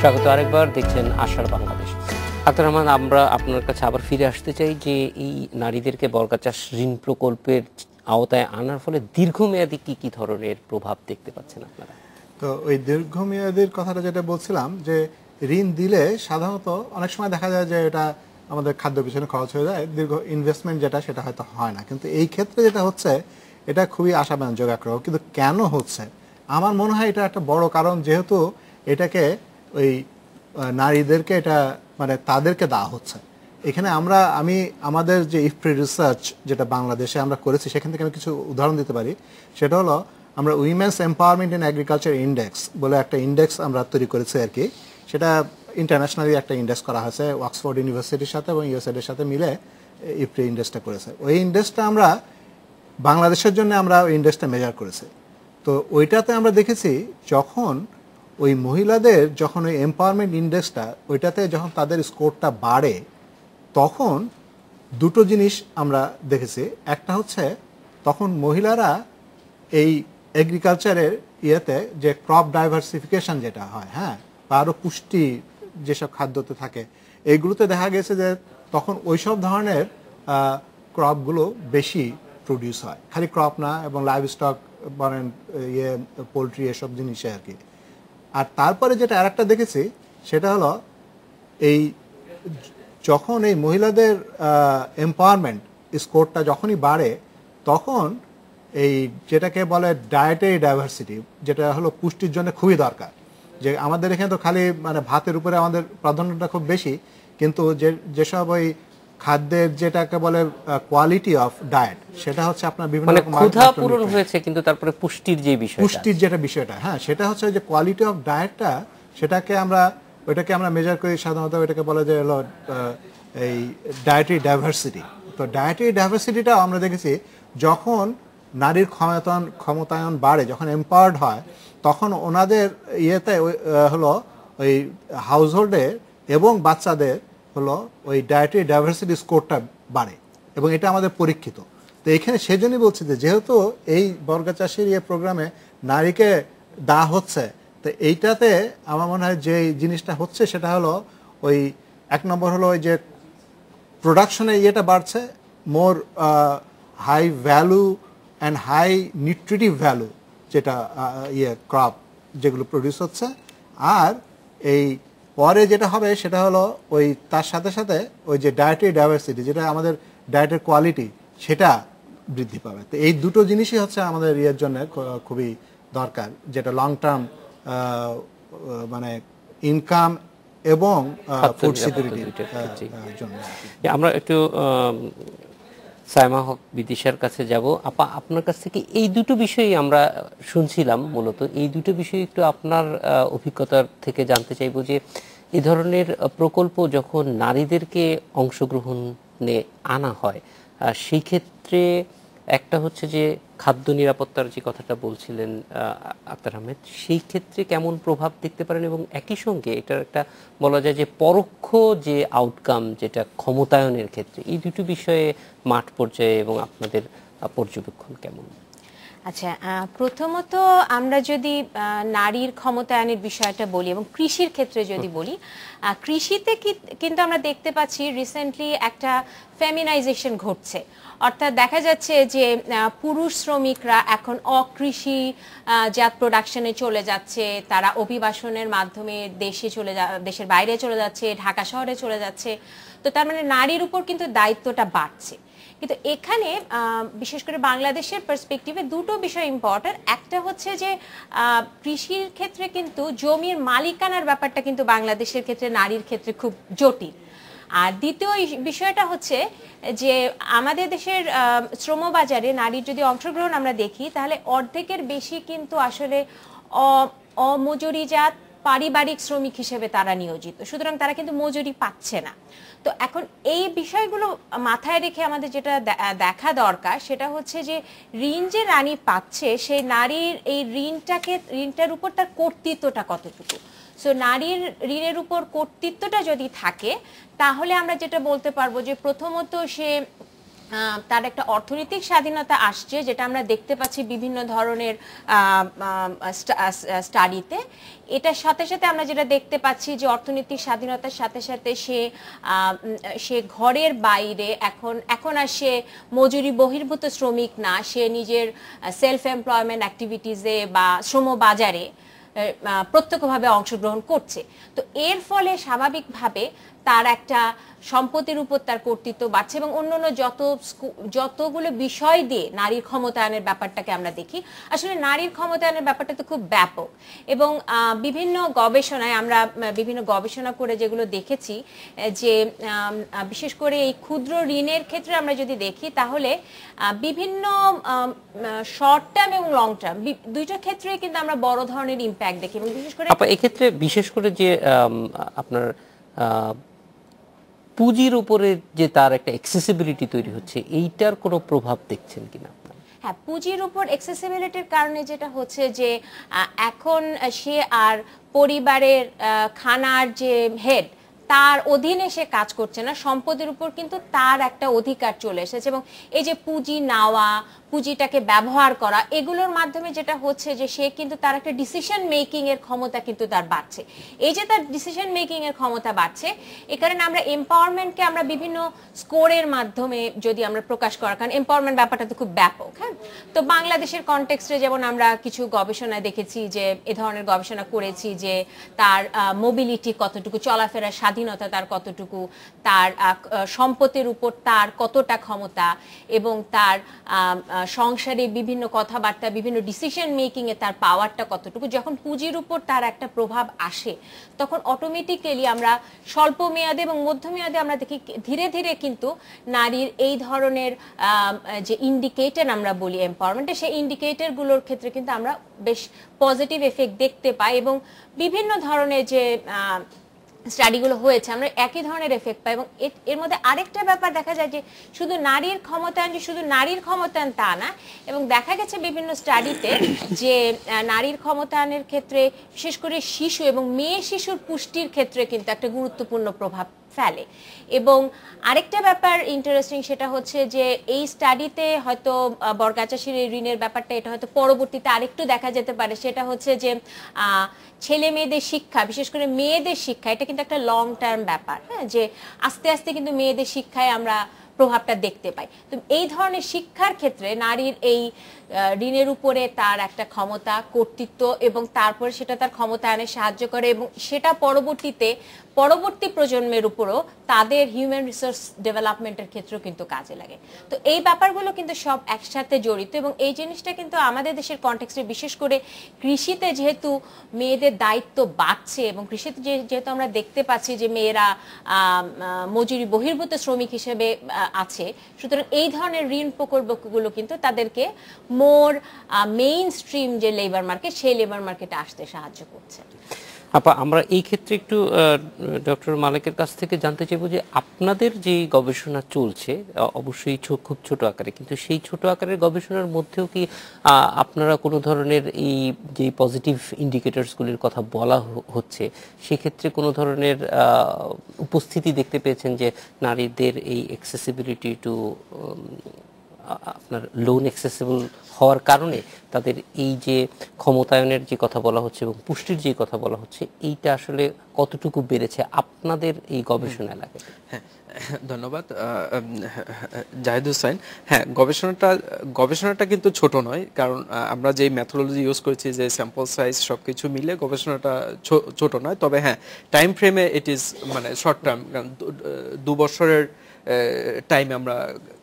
স্বাগত আরেকবার, দেখছেন আশার বাংলাদেশ। আক্তার রহমান, আমরা আপনার কাছে আবার ফিরে আসতে চাই যে এই নারীদেরকে বর্গা চাষ ঋণ প্রকল্পের আওতায় আনার ফলে দীর্ঘমেয়াদী কি কি ধরনের প্রভাব দেখতে পাচ্ছেন আপনারা? তো ওই দীর্ঘমেয়াদীর কথাটা যেটা বলছিলাম, যে ঋণ দিলে সাধারণত অনেক সময় দেখা যায় যে এটা আমাদের খাদ্য পিছনে খরচ হয়ে যায়, দীর্ঘ ইনভেস্টমেন্ট যেটা সেটা হয়তো হয় না। কিন্তু এই ক্ষেত্রে যেটা হচ্ছে এটা খুবই আশাব্যঞ্জক একটা। কিন্তু কেন হচ্ছে, আমার মনে হয় এটা একটা বড় কারণ, যেহেতু এটাকে ওই নারীদেরকে এটা মানে তাদেরকে দেওয়া হচ্ছে। এখানে আমি আমাদের যে ইফপ্রি রিসার্চ যেটা বাংলাদেশে আমরা করেছি, সেখান থেকে আমি কিছু উদাহরণ দিতে পারি। সেটা হলো, আমরা women's empowerment in agriculture index বলে একটা ইন্ডেক্স আমরা তৈরি করেছি আর কি। সেটা ইন্টারন্যাশনালি একটা ইন্ডেক্স করা হয়েছে অক্সফোর্ড ইউনিভার্সিটির সাথে এবং ইউএসএর সাথে মিলে ইফপ্রি ইন্ডেক্সটা করেছে। ওই ইন্ডেক্সটা আমরা বাংলাদেশের জন্য আমরা ওই ইন্ডেক্সটা মেজার করেছি। তো ওইটাতে আমরা দেখেছি, যখন ওই মহিলাদের যখন ওই এম্পাওয়ারমেন্ট ইন্ডেক্সটা ওইটাতে যখন তাদের স্কোরটা বাড়ে, তখন দুটো জিনিস আমরা দেখেছি। একটা হচ্ছে, তখন মহিলারা এই এগ্রিকালচারের ইয়েতে যে ক্রপ ডাইভার্সিফিকেশন যেটা হয়, হ্যাঁ, বা আরও পুষ্টি যেসব খাদ্যতে থাকে, এইগুলোতে দেখা গেছে যে তখন ওইসব ধরনের ক্রপগুলো বেশি প্রডিউস হয়। খালি ক্রপ না, এবং লাইভ স্টক বলেন, পোলট্রি, এসব জিনিসে আর কি। আর তারপরে যেটা আরেকটা দেখেছি, সেটা হলো এই যখন এই মহিলাদের এম্পাওয়ারমেন্ট স্কোরটা যখনই বাড়ে, তখন এই যেটাকে বলে ডায়েটারি ডাইভার্সিটি, যেটা হলো পুষ্টির জন্য খুবই দরকার। যে আমাদের এখানে তো খালি মানে ভাতের উপরে আমাদের প্রাধান্যটা খুব বেশি, কিন্তু যেসব ওই খাদ্যের যেটাকে বলে কোয়ালিটি অফ ডায়েট, সেটা হচ্ছে আপনার বিভিন্ন রকম ক্ষুধা পূরণ হয়েছে, কিন্তু তারপরে পুষ্টির যে বিষয়, পুষ্টির যেটা বিষয়টা, হ্যাঁ, সেটা হচ্ছে যে কোয়ালিটি অফ ডায়েটটা, সেটাকে আমরা মেজার করি সাধারণত। ওইটাকে বলা যায় হলো এই ডায়েটারি ডাইভার্সিটি। তো ডায়েটারি ডাইভার্সিটিটাও আমরা দেখেছি, যখন নারীর ক্ষমতায়ন বাড়ে, যখন এম্পাওয়ার্ড হয়, তখন ওনাদের ইয়েতে হলো ওই হাউসহোল্ডে এবং বাচ্চাদের হলো ওই ডায়েটারি ডাইভার্সিটি স্কোরটা বাড়ে, এবং এটা আমাদের পরীক্ষিত। তো এখানে সেজন্যই বলছি যে যেহেতু এই বর্গা চাষের প্রোগ্রামে নারীকে দেওয়া হচ্ছে, তো এইটাতে আমার মনে হয় যে জিনিসটা হচ্ছে সেটা হলো, ওই এক নম্বর হলো ওই যে প্রোডাকশনের ইয়েটা বাড়ছে, more high value and high nutritive value, যেটা ক্রপ যেগুলো প্রডিউস হচ্ছে। আর এই পরে যেটা হবে সেটা হলো ওই তার সাথে সাথে ওই যে ডায়েটারি ডাইভার্সিটি, যেটা আমাদের ডায়েটের কোয়ালিটি, সেটা বৃদ্ধি পাবে। তো এই দুটো জিনিসই হচ্ছে আমাদের জন্য খুবই দরকার, যেটা লং টার্ম মানে ইনকাম এবং ফুড সিকিউরিটির জন্য। আমরা একটু সাইমা হক বিদিশার কাছে যাব। আপা, আপনার কাছ থেকে এই দুটো বিষয়ই আমরা শুনছিলাম, মূলত এই দুটো বিষয় একটু আপনার অভিজ্ঞতার থেকে জানতে চাইবো, যে এই ধরনের প্রকল্প যখন নারীদেরকে অংশগ্রহণে আনা হয়, সেই ক্ষেত্রে একটা হচ্ছে যে খাদ্য নিরাপত্তার যে কথাটা বলছিলেন আক্তার আহমেদ, সেই ক্ষেত্রে কেমন প্রভাব দেখতে পারেন, এবং একই সঙ্গে এটার একটা বলা যায় যে পরোক্ষ যে আউটকাম, যেটা ক্ষমতায়নের ক্ষেত্রে, এই দুটো বিষয়ে মাঠ পর্যায়ে এবং আপনাদের পর্যবেক্ষণ কেমন? আচ্ছা, প্রথমত আমরা যদি নারীর ক্ষমতায়নের বিষয়টা বলি এবং কৃষির ক্ষেত্রে যদি বলি, কৃষিতে কিন্তু আমরা দেখতে পাচ্ছি রিসেন্টলি একটা ফেমিনাইজেশন ঘটছে। অর্থাৎ দেখা যাচ্ছে যে পুরুষ শ্রমিকরা এখন অকৃষি জাত প্রোডাকশনে চলে যাচ্ছে, তারা অভিবাসনের মাধ্যমে দেশের বাইরে চলে যাচ্ছে, ঢাকা শহরে চলে যাচ্ছে। তো তার মানে নারীর উপর কিন্তু দায়িত্বটা বাড়ছে। কিন্তু এখানে বিশেষ করে বাংলাদেশের পার্সপেক্টিভে দুটো বিষয় ইম্পর্টেন্ট। একটা হচ্ছে যে কৃষির ক্ষেত্রে কিন্তু জমির মালিকানার ব্যাপারটা কিন্তু বাংলাদেশের ক্ষেত্রে নারীর ক্ষেত্রে খুব জটিল। আর দ্বিতীয় বিষয়টা হচ্ছে যে আমাদের দেশের শ্রমবাজারে নারীর যদি অংশগ্রহণ আমরা দেখি, তাহলে অর্ধেকের বেশি কিন্তু আসলে অমজুরিজাত পারিবারিক শ্রমিক হিসেবে তারা নিয়োজিত, সুতরাং তারা কিন্তু মজুরি পাচ্ছে না। তো এখন এই বিষয়গুলো মাথায় রেখে আমাদের যেটা দেখা দরকার, সেটা হচ্ছে যে ঋণ যে নারী পাচ্ছে, সেই নারীর এই ঋণটার উপর তার কর্তৃত্বটা কতটুকু। সো নারীর ঋণের উপর কর্তৃত্বটা যদি থাকে, তাহলে আমরা যেটা বলতে পারবো যে প্রথমত সে তার একটা অর্থনৈতিক স্বাধীনতা আসছে, যেটা আমরা দেখতে পাচ্ছি বিভিন্ন ধরনের স্টাডিতে। এটার সাথে সাথে আমরা যেটা দেখতে পাচ্ছি যে অর্থনৈতিক স্বাধীনতার সাথে সাথে সে ঘরের বাইরে এখন আর সে মজুরি বহির্ভূত শ্রমিক না, সে নিজের সেলফ এমপ্লয়মেন্ট অ্যাক্টিভিটিসে বা শ্রমবাজারে প্রত্যক্ষভাবে অংশগ্রহণ করছে। তো এর ফলে স্বাভাবিকভাবে তার একটা সম্পত্তির উপর তার কর্তৃত্ব বাড়ছে, এবং অন্যান্য যতগুলো বিষয় দিয়ে নারীর ক্ষমতায়নের ব্যাপারটাকে আমরা দেখি, আসলে নারীর ক্ষমতায়নের ব্যাপারটা তো খুব ব্যাপক। এবং বিভিন্ন গবেষণায় আমরা বিভিন্ন গবেষণা করে যেগুলো দেখেছি যে বিশেষ করে এই ক্ষুদ্র ঋণের ক্ষেত্রে আমরা যদি দেখি, তাহলে বিভিন্ন শর্ট টার্ম এবং লং টার্ম দুইটা ক্ষেত্রে কিন্তু আমরা বড় ধরনের ইম্প্যাক্ট দেখি। এবং বিশেষ করে এক্ষেত্রে বিশেষ করে যে আপনার পুঁজির উপরে যে তার একটা অ্যাক্সেসিবিলিটি তৈরি হচ্ছে, এইটার কোনো প্রভাব দেখছেন কিনা? হ্যাঁ, পুঁজির উপর অ্যাক্সেসিবিলিটির কারণে যেটা হচ্ছে যে এখন সে আর পরিবারের খানার যে হেড তার অধীনে সে কাজ করছে না, সম্পদের উপর কিন্তু তার একটা অধিকার চলে এসেছে। এবং এই যে পুঁজি নেওয়া, পুঁজিটাকে ব্যবহার করা, এগুলোর মাধ্যমে যেটা হচ্ছে যে সে কিন্তু তার একটা ডিসিশন মেকিং এর ক্ষমতা কিন্তু তার বাড়ছে। এই যে তার ডিসিশন মেকিং এর ক্ষমতা বাড়ছে, এ কারণে আমরা এম্পাওয়ারমেন্টকে আমরা বিভিন্ন স্কোরের মাধ্যমে যদি আমরা প্রকাশ করা, কারণ এম্পাওয়ারমেন্ট ব্যাপারটা তো খুব ব্যাপক। হ্যাঁ, তো বাংলাদেশের কনটেক্সটে যেমন আমরা কিছু গবেষণায় দেখেছি যে এ ধরনের গবেষণা করেছি যে তার মোবিলিটি কতটুকু, চলাফেরার স্বাধীনতা তার কতটুকু, তার সম্পত্তির উপর তার কতটা ক্ষমতা, এবং তার সংসারে বিভিন্ন কথাবার্তা, বিভিন্ন ডিসিশন মেকিং এ তার পাওয়ারটা কতটুকু। যখন পুঁজির উপর তার একটা প্রভাব আসে, তখন অটোমেটিক্যালি আমরা স্বল্প মেয়াদে এবং মধ্যমেয়াদে আমরা দেখি ধীরে ধীরে কিন্তু নারীর এই ধরনের যে ইন্ডিকেটর আমরা বলি এম্পাওয়ারমেন্টে, সেই ইন্ডিকেটরগুলোর ক্ষেত্রে কিন্তু আমরা বেশ পজিটিভ এফেক্ট দেখতে পাই। এবং বিভিন্ন ধরনের যে স্টাডিগুলো হয়েছে, আমরা একই ধরনের এফেক্ট পাই। এবং এর মধ্যে আরেকটা ব্যাপার দেখা যায় যে শুধু নারীর ক্ষমতায়ন, যে শুধু নারীর ক্ষমতায়ন তা না, এবং দেখা গেছে বিভিন্ন স্টাডিতে যে নারীর ক্ষমতায়নের ক্ষেত্রে বিশেষ করে শিশু এবং মেয়ে শিশুর পুষ্টির ক্ষেত্রে কিন্তু একটা গুরুত্বপূর্ণ প্রভাব ফেলে। এবং আরেকটা ব্যাপার ইন্টারেস্টিং, সেটা হচ্ছে যে এই স্টাডিতে হয়তো বরগাছাসির ঋণের ব্যাপারটা এটা হয়তো পরবর্তীতে আরেকটু দেখা যেতে পারে, সেটা হচ্ছে যে ছেলে মেয়েদের শিক্ষা, বিশেষ করে মেয়েদের শিক্ষা, এটা কিন্তু একটা লং টার্ম ব্যাপার। হ্যাঁ, যে আস্তে আস্তে কিন্তু মেয়েদের শিক্ষায় আমরা প্রভাবটা দেখতে পাই। তো এই ধরনের শিক্ষার ক্ষেত্রে নারীর এই ঋণের উপরে তার একটা ক্ষমতা, কর্তৃত্ব, এবং তারপরে সেটা তার ক্ষমতায়নে সাহায্য করে, এবং সেটা পরবর্তী প্রজন্মের উপরও তাদের হিউম্যান রিসোর্স ডেভেলপমেন্টের ক্ষেত্রেও কিন্তু কাজে লাগে। তো এই ব্যাপারগুলো কিন্তু সব একসাথে জড়িত, এবং এই জিনিসটা কিন্তু আমাদের দেশের কনটেক্সটে বিশেষ করে কৃষিতে যেহেতু মেয়েদের দায়িত্ব বাড়ছে, এবং কৃষিতে যেহেতু আমরা দেখতে পাচ্ছি যে মেয়েরা মজুরি বহির্ভূত শ্রমিক হিসেবে আছে, সুতরাং এই ধরনের ঋণ প্রকল্পগুলো কিন্তু তাদেরকে মোর মেইন স্ট্রিম যে লেবার মার্কেট, সেই লেবার মার্কেটে আসতে সাহায্য করছে। আপা, আমরা এই ক্ষেত্রে একটু ডক্টর মালেকের কাছ থেকে জানতে চাইবো যে আপনাদের যে গবেষণা চলছে, অবশ্যই খুব ছোট আকারে, কিন্তু সেই ছোট আকারের গবেষণার মধ্যেও কি আপনারা কোনো ধরনের এই যে পজিটিভ ইন্ডিকেটরসগুলির কথা বলা হচ্ছে, সেক্ষেত্রে কোনো ধরনের উপস্থিতি দেখতে পেয়েছেন যে নারীদের এই অ্যাক্সেসিবিলিটি টু আপনার লোন অ্যাক্সেসিবল হওয়ার কারণে তাদের এই যে ক্ষমতায়নের যে কথা বলা হচ্ছে এবং পুষ্টির যে কথা বলা হচ্ছে, এইটা আসলে কতটুকু বেড়েছে আপনাদের এই গবেষণা এলাকায়? হ্যাঁ, ধন্যবাদ জাহিদ হোসেন। হ্যাঁ, গবেষণাটা কিন্তু ছোট নয়, কারণ আমরা যে মেথোডোলজি ইউজ করেছি, যে স্যাম্পল সাইজ সবকিছু মিলে গবেষণাটা ছোট নয়। তবে হ্যাঁ, টাইম ফ্রেমে ইট ইজ মানে শর্ট টার্ম, 2 বছরের টাইম আমরা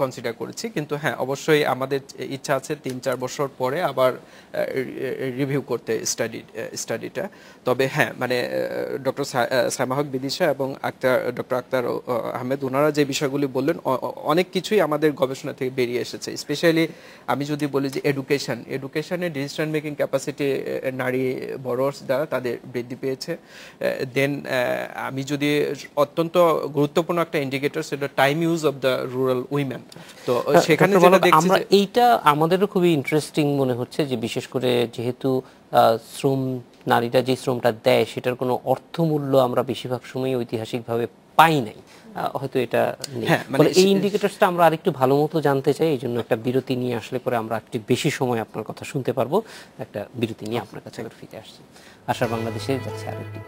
কনসিডার করেছি। কিন্তু হ্যাঁ, অবশ্যই আমাদের ইচ্ছা আছে 3-4 বছর পরে আবার রিভিউ করতে স্টাডিটা। তবে হ্যাঁ, মানে ডক্টর সাইমা হক বিদিশা এবং ডক্টর আক্তার আহমেদ, ওনারা যে বিষয়গুলি বললেন, অনেক কিছুই আমাদের গবেষণা থেকে বেরিয়ে এসেছে। স্পেশালি আমি যদি বলি যে এডুকেশনে ডিসিশন মেকিং ক্যাপাসিটি নারী বড়োর্স দ্বারা তাদের বৃদ্ধি পেয়েছে। দেন আমি যদি অত্যন্ত গুরুত্বপূর্ণ একটা ইন্ডিকেটর, সেটা time use of the rural women. তো সেখানে যেটা দেখছি, আমরা এইটা আমাদেরও খুবই ইন্টারেস্টিং মনে হচ্ছে যে বিশেষ করে যেহেতু নারীরা যে শ্রমটা দেয় সেটার কোনো অর্থমূল্য আমরা বেশিরভাগ সময় ঐতিহাসিকভাবে পাই নাই, হয়তো এটা নেই। হ্যাঁ, মানে ফলে এই ইন্ডিকেটরসটা আমরা আরেকটু ভালো মতো জানতে চাই, এই জন্য একটা বিরতি নিয়ে আসলে পরে আমরা একটু বেশি সময় আপনার কথা শুনতে পারবো। একটা বিরতি নিয়ে আপনার কাছে আবার ফিরে আসছি। আশা বাংলাদেশে যাচ্ছে আরেকটি।